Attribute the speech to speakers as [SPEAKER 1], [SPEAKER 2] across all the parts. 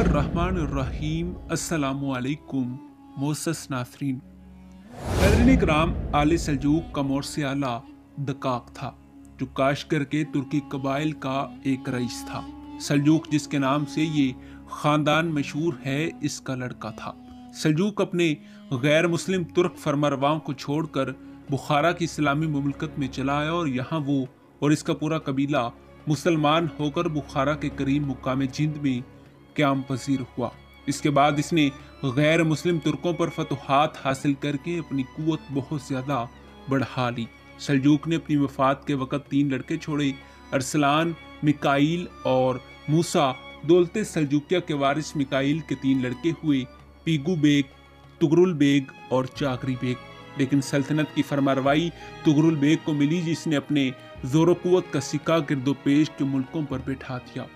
[SPEAKER 1] बिस्मिल्लाहिर्रहमानिर्रहीम। अस्सलामुअलैकुम मोअज़्ज़ज़ नाज़रीन। नाज़रीन इकराम, आले सल्जूक का मोर्से आला दकाक था, जो काशगर के तुर्की कबाइल का एक रईस था। सल्जूक जिसके नाम से ये ख़ानदान मशहूर है, इसका लड़का था। सल्जूक अपने गैर मुस्लिम तुर्क फरमारवाओं को छोड़कर बुखारा की इस्लामी मुमलकत में चला आया और यहाँ वो और इसका पूरा कबीला मुसलमान होकर बुखारा के करीब मुकाम जिंद में क़याम पज़ीर हुआ। इसके बाद इसने गैर मुस्लिम तुर्कों पर फतुहात हासिल करके अपनी कुव्वत बहुत ज़्यादा बढ़ा ली। सल्जूक ने अपनी वफ़ात के वक़्त 3 लड़के छोड़े, अरसलान, मिकाईल और मूसा। दौलते सल्जूकिया के वारिस मिकाईल के 3 लड़के हुए, पीगू बेग, तुगरुल बेग और चागरी बेग। लेकिन सल्तनत की फरमारवाई तुगरुल बेग को मिली, जिसने अपने ज़ोर कुव्वत का सिक्का गिरदोपेश के मुल्कों पर बैठा दिया।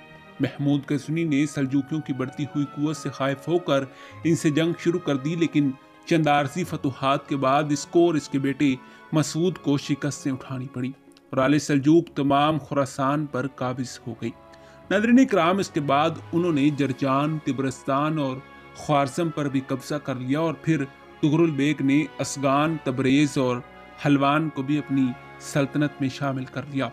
[SPEAKER 1] महमूद गज़नी ने सल्जूकियों की बढ़ती हुई कुव्वत से खाइफ होकर इनसे जंग शुरू कर दी, लेकिन चंद आरज़ी फतुहात के बाद इसको और इसके बेटे मसूद को शिकस्तें उठानी पड़ी और आले सल्जूक तमाम खुरासान पर काबिज हो गई। नाज़रीन इकराम, इसके बाद उन्होंने जरजान, तिब्रिस्तान और ख्वारज़म पर भी कब्जा कर लिया और फिर तुगरुल बेग ने असगान, तबरेज़ और हलवान को भी अपनी सल्तनत में शामिल कर लिया।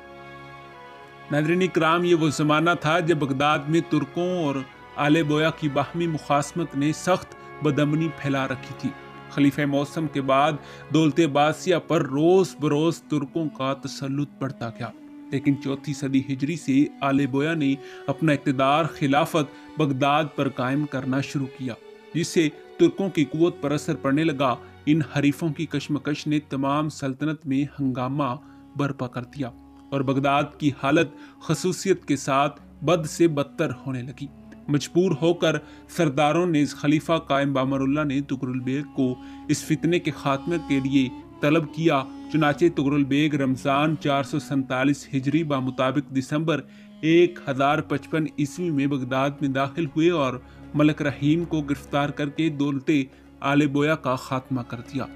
[SPEAKER 1] नाज़रीन इकराम, ये वो ज़माना था जब बगदाद में तुर्कों और आले बोया की बाहमी मुखासमत ने सख्त बदअमनी फैला रखी थी। खलीफा मौसम के बाद दौलते बासिया पर रोज़ बरोज़ तुर्कों का तसल्लुत बढ़ता गया, लेकिन 4वीं सदी हिजरी से आले बोया ने अपना इक़्तिदार खिलाफत बगदाद पर कायम करना शुरू किया, जिससे तुर्कों की कुव्वत पर असर पड़ने लगा। इन हरीफों की कशमकश ने तमाम सल्तनत में हंगामा बर्पा कर दिया और बगदाद की हालत खसूसियत के साथ बद से बदतर होने लगी। मजबूर होकर सरदारों ने खलीफा कायम बामरुल्लाह ने तुगरुल बेग को इस फितने के खात्मे के लिए तलब किया। चुनाचे तुगरुल बेग रमज़ान 447 हिजरी बामुताबिक दिसंबर 1055 ईस्वी में बगदाद में दाखिल हुए और मलक रहीम को गिरफ्तार करके दौलते आले बोया का खात्मा कर दिया।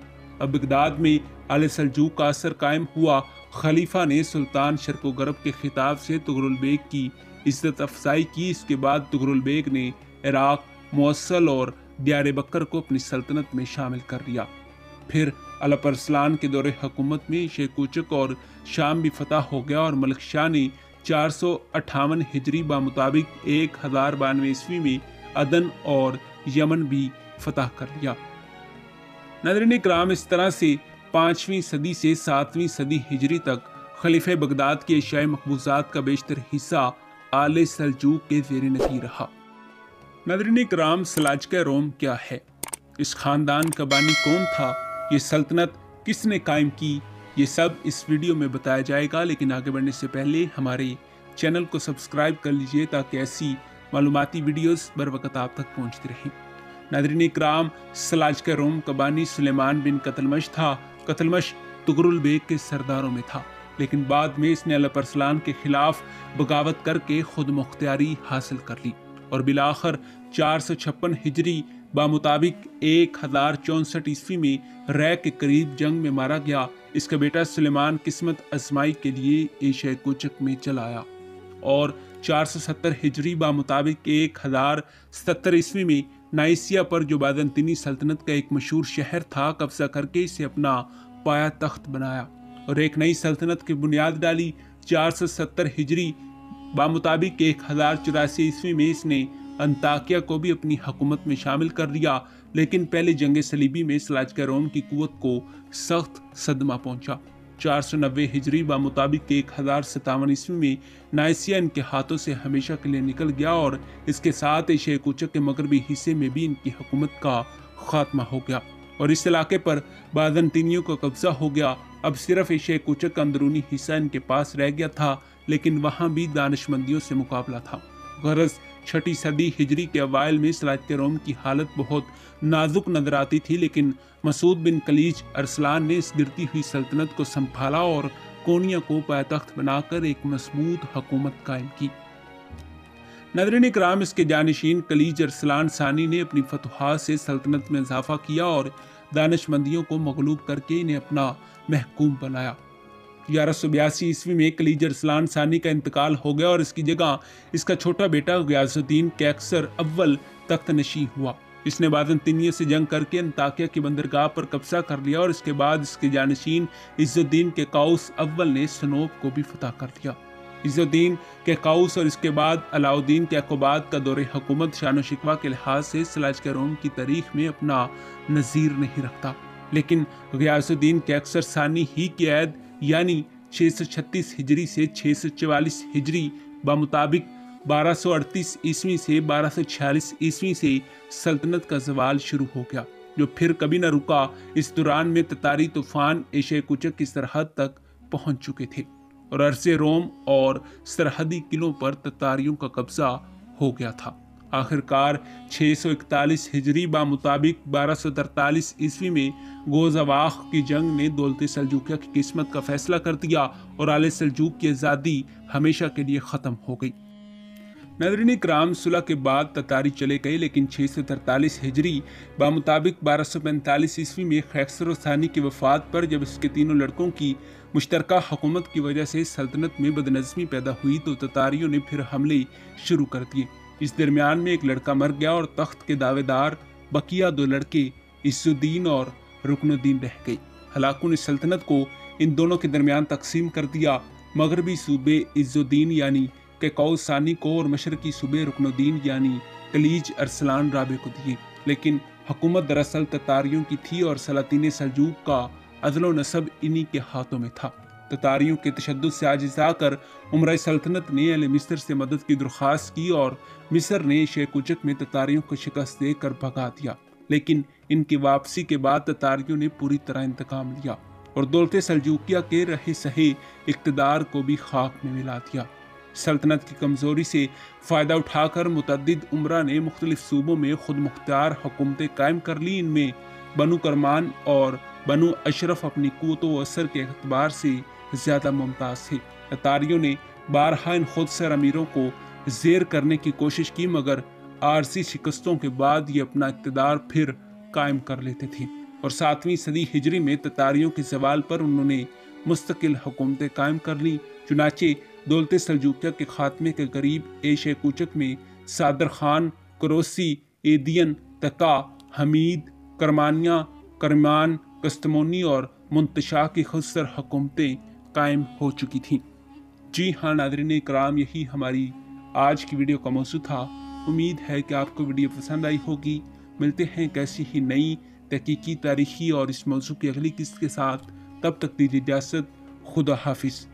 [SPEAKER 1] अब बगदाद में आले सल्जूक का असर कायम हुआ। खलीफा ने सुल्तान शर्क़ो गरब के खिताब से तुगरुल बेग की इज्जत अफजाई की। इसके बाद तुगरुल बेग ने इराक, मोसल और दियार बकर को अपनी सल्तनत में शामिल कर लिया। फिर अलप अरसलान के दौरे हुकूमत में शेकूचक और शाम भी फतह हो गया और मलिक शाह ने 458 हिजरी बामुताबिक 1092 ईस्वी में अदन और यमन भी फतह कर लिया। नाज़रीन इकराम, इस तरह से 5वीं सदी से 7वीं सदी हिजरी तक खलीफा बगदाद के एशियाई मकबूजात का बेशतर हिस्सा आले सल्जूक के ज़ेरे नज़ीर रहा। नाज़रीन इकराम, सलाजका रोम क्या है? इस ख़ानदान का बानी कौन था? ये सल्तनत किसने कायम की? ये सब इस वीडियो में बताया जाएगा, लेकिन आगे बढ़ने से पहले हमारे चैनल को सब्सक्राइब कर लीजिए ताकि ऐसी मालूमाती वीडियोस बर वक़्त आप तक पहुँचती रहें। नाज़रीन इकराम, सलाजका रोम का बानी सुलेमान बिन कतलमश था। कतलमश तुगरुल बेग के सरदारों में था, लेकिन बाद में इसने अलप अरसलान के खिलाफ बगावत करके खुद मुख्तियारी हासिल कर ली और बिलाखिर 456 हिजरी बामुताबिक 1064 ईस्वी में रै के करीब जंग में मारा गया। इसका बेटा सुलेमान किस्मत आजमाई के लिए एशिया कोचक में चला आया और 470 हिजरी बामुताबिक 1070 ईस्वी में नाइसिया पर, जो बाज़ंतीनी सल्तनत का एक मशहूर शहर था, कब्जा करके इसे अपना पाया तख्त बनाया और एक नई सल्तनत की बुनियाद डाली। 470 हिजरी बामुताबिक 1084 ईस्वी में इसने अंताकिया को भी अपनी हुकूमत में शामिल कर लिया, लेकिन पहले जंग सलीबी में सलाजका रोम की कुव्वत को सख्त सदमा पहुंचा। 490 हिजरी बामुताबिक 1057 ईस्वी में नाइसिया इनके हाथों से हमेशा के लिए निकल गया और इसके साथ एशिया कोचक के मगरबी हिस्से में भी इनकी हुकूमत का खात्मा हो गया और इस इलाके पर बाज़ंतीनियों का कब्जा हो गया। अब सिर्फ एशिया कोचक का अंदरूनी हिस्सा इनके पास रह गया था, लेकिन वहाँ भी दानिशमंदियों से मुकाबला था। गरज 6ठी सदी हिजरी के अवाइल में सलाजका रोम की हालत बहुत नाजुक नजर आती थी, लेकिन मसूद बिन कलीज अरसलान ने इस गिरती हुई सल्तनत को संभाला और कोनिया को पायतख्त बनाकर एक मजबूत हुकूमत कायम की। नाज़रीन इकराम, इसके जानशीन कलीज अरसलान सानी ने अपनी फतुहात से सल्तनत में इजाफा किया और दानिशमंदियों को मगलूब करके इन्हें अपना महकूम बनाया। 1182 ईस्वी में खलीज अरसलान सानी का इंतकाल हो गया और इसकी जगह इसका छोटा बेटा गियासुद्दीन कैसर अव्वल तख्त नशी हुआ। इसने बाज़ंतीनियों से जंग करके अंताकिया की बंदरगाह पर कब्जा कर लिया और इसके बाद इसके जानशीन इज़्ज़ुद्दीन के काउस अव्वल ने सनोब को भी फतह कर दिया। इज़्ज़ुद्दीन के काउस और इसके बाद अलाउद्दीन के अकोबाद का दौरे हुकूमत शान शिकवा के लिहाज से सलाजक़े रोम की तारीख में अपना नज़ीर नहीं रखता, लेकिन गियासुद्दीन कैसर सानी ही की ऐद यानी 636 हिजरी से 644 हिजरी बामुताबिक 1238 ईस्वी से 1246 ईस्वी से सल्तनत का जवाल शुरू हो गया, जो फिर कभी न रुका। इस दौरान में ततारी तूफान एशिया कुचक की सरहद तक पहुंच चुके थे और अरसे रोम और सरहदी किलों पर ततारियों का कब्जा हो गया था। आखिरकार 641 हिजरी बामुताबिक 1243 ईस्वी में गोज़ावाख की जंग ने दौलत सल्जूकिया की किस्मत का फैसला कर दिया और आले सल्जूक की आज़ादी हमेशा के लिए ख़त्म हो गई। नाज़रीन इकराम, सुलह के बाद ततारी चले गए, लेकिन 643 हिजरी बामुताबिक 1245 ईस्वी में कैसर सानी की वफात पर जब इसके तीनों लड़कों की मुश्तरका हुकूमत की वजह से सल्तनत में बदनज़मी पैदा हुई तो ततारियों ने फिर हमले शुरू कर दिए। इस दरमियान में एक लड़का मर गया और तख्त के दावेदार बकिया 2 लड़के इज़्ज़ुद्दीन और रुकनुद्दीन रह गए। हलाकुन ने सल्तनत को इन दोनों के दरमियान तकसीम कर दिया। मगरबी सूबे इज़्ज़ुद्दीन यानी के काउस सानी को और मशरकी सूबे रुकनुद्दीन यानी खलीज अरसलान राबे को दिए, लेकिन हुकूमत दरअसल ततारियों की थी और सलातीन सल्जूक का अदलो नसब इन्हीं के हाथों में था। ततारियों के तशद्दुद से आजिज़ आकर उमराए सल्तनत ने अहले मिस्र से मदद की दरख्वास्त की और मिस्र ने एशिया कुचक में ततारियों को शिकस्त देकर भगा दिया, लेकिन इनकी वापसी के बाद ततारियों ने पूरी तरह इंतकाम लिया और दौलत सल्जूकिया के रहे सहे इक़्तिदार को भी खाक में मिला दिया। सल्तनत की कमज़ोरी से फ़ायदा उठाकर मुतअद्दिद उमरा ने मुख्तलिफ सूबों में खुद मुख्तार हुकूमतें कायम कर ली। इनमें बनु करमान और बनु अशरफ अपनी क़ुव्वत व असर के एतबार से ज़्यादा मुमताज़ थे। ततारियों ने बारहा इन खुदसर अमीरों को ज़ेर करने की कोशिश की, मगर आरसी शिकस्तों के बाद ये अपना इक़्तिदार फिर कायम कर लेते थे और 7वीं सदी हिजरी में ततारियों के ज़वाल पर उन्होंने मुस्तकिल हुकूमतें कायम कर लीं। चुनाचे दौलत सल्जूकिया के खात्मे के करीब एशिया कुचक में सादर खान, करोसी, एदियन, तका, हमीद, करमानिया, करमान, कस्तमोनी और मुंतशा की खुदसर हुकूमतें कायम हो चुकी थीं। जी हाँ नाज़रीन इकराम, यही हमारी आज की वीडियो का मौजू था। उम्मीद है कि आपको वीडियो पसंद आई होगी। मिलते हैं कैसी ही नई तहकीकी, तारीखी और इस मौजू की अगली किस्त के साथ। तब तक दीजिए इजाज़त। खुदा हाफिज़।